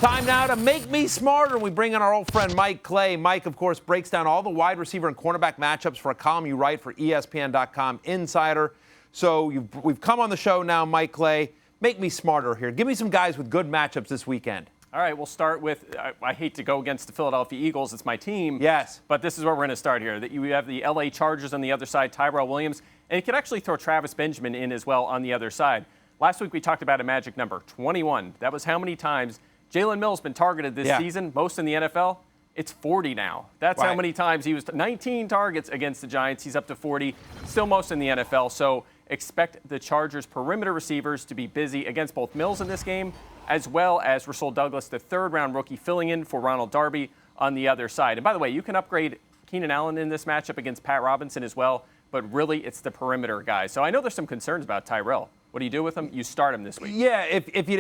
Time now to Make Me Smarter. We bring in our old friend Mike Clay. Mike, of course, breaks down all the wide receiver and cornerback matchups for a column you write for ESPN.com Insider. So we've come on the show now, Mike Clay. Make me smarter here. Give me some guys with good matchups this weekend. All right, we'll start with, I hate to go against the Philadelphia Eagles. It's my team. Yes. But this is where we're going to start here. That you have the LA Chargers on the other side, Tyrell Williams, and you can actually throw Travis Benjamin in as well on the other side. Last week we talked about a magic number, 21. That was how many times Jalen Mills been targeted this season, most in the NFL. It's 40 now. That's how many times he was 19 targets against the Giants. He's up to 40, still most in the NFL. So expect the Chargers perimeter receivers to be busy against both Mills in this game, as well as Rasul Douglas, the third-round rookie, filling in for Ronald Darby on the other side. And by the way, you can upgrade Keenan Allen in this matchup against Pat Robinson as well, but really it's the perimeter guys. So I know there's some concerns about Tyrell. What do you do with him? You start him this week. Yeah, if you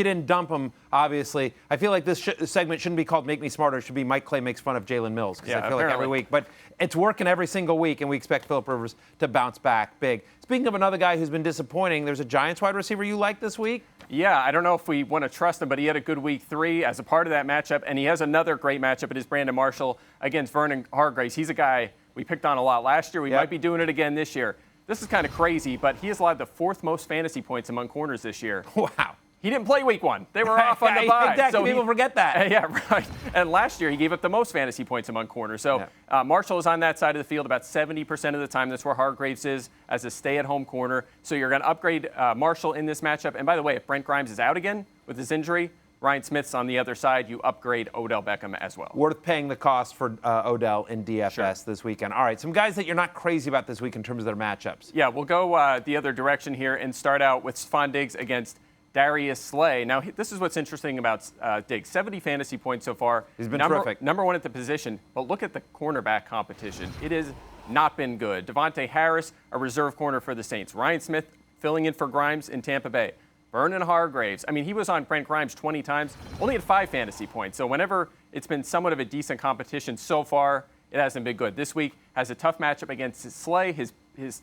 didn't dump him, obviously. I feel like this segment shouldn't be called Make Me Smarter. It should be Mike Clay makes fun of Jalen Mills, because I feel like every week. But it's working every single week, and we expect Phillip Rivers to bounce back big. Speaking of another guy who's been disappointing, there's a Giants wide receiver you like this week? Yeah, I don't know if we want to trust him, but he had a good week 3 as a part of that matchup, and he has another great matchup. It is Brandon Marshall against Vernon Hargreaves. He's a guy we picked on a lot last year. We might be doing it again this year. This is kind of crazy, but he has allowed the 4th most fantasy points among corners this year. Wow. He didn't play week 1. They were off on the bye. Exactly. So people forget that. Yeah, right. And last year, he gave up the most fantasy points among corners. So Marshall is on that side of the field about 70% of the time. That's where Hargreaves is as a stay-at-home corner. So you're going to upgrade Marshall in this matchup. And by the way, if Brent Grimes is out again with his injury, Ryan Smith's on the other side. You upgrade Odell Beckham as well. Worth paying the cost for Odell in DFS this weekend. All right, some guys that you're not crazy about this week in terms of their matchups. Yeah, we'll go the other direction here and start out with Stephon Diggs against Darius Slay. Now, this is what's interesting about Diggs. 70 fantasy points so far. He's been terrific. Number 1 at the position. But look at the cornerback competition. It has not been good. Devontae Harris, a reserve corner for the Saints. Ryan Smith filling in for Grimes in Tampa Bay. Vernon Hargreaves. I mean, he was on Brent Grimes 20 times, only had 5 fantasy points. So whenever it's been somewhat of a decent competition so far, it hasn't been good. This week has a tough matchup against Slay, his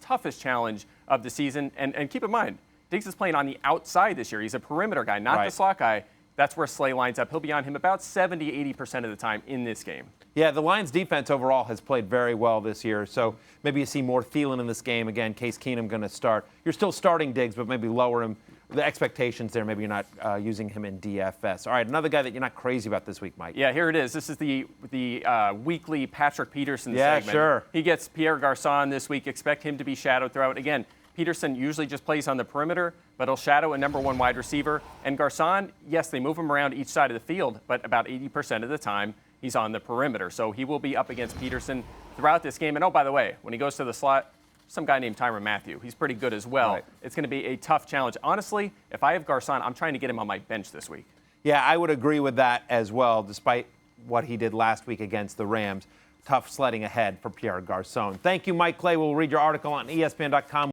toughest challenge of the season. And keep in mind, Diggs is playing on the outside this year. He's a perimeter guy, not the slot guy. That's where Slay lines up. He'll be on him about 70-80% of the time in this game. Yeah, the Lions' defense overall has played very well this year, so maybe you see more Thielen in this game. Again, Case Keenum going to start. You're still starting Diggs, but maybe lower him. The expectations there, maybe you're not using him in DFS. All right, another guy that you're not crazy about this week, Mike. Yeah, here it is. This is the weekly Patrick Peterson segment. Yeah, sure. He gets Pierre Garçon this week. Expect him to be shadowed throughout. Again, Peterson usually just plays on the perimeter, but he'll shadow a number 1 wide receiver. And Garçon, yes, they move him around each side of the field, but about 80% of the time, he's on the perimeter. So he will be up against Peterson throughout this game. And oh, by the way, when he goes to the slot, some guy named Tyrann Mathieu. He's pretty good as well. It's going to be a tough challenge. Honestly, if I have Garçon, I'm trying to get him on my bench this week. Yeah, I would agree with that as well, despite what he did last week against the Rams. Tough sledding ahead for Pierre Garçon. Thank you, Mike Clay. We'll read your article on ESPN.com.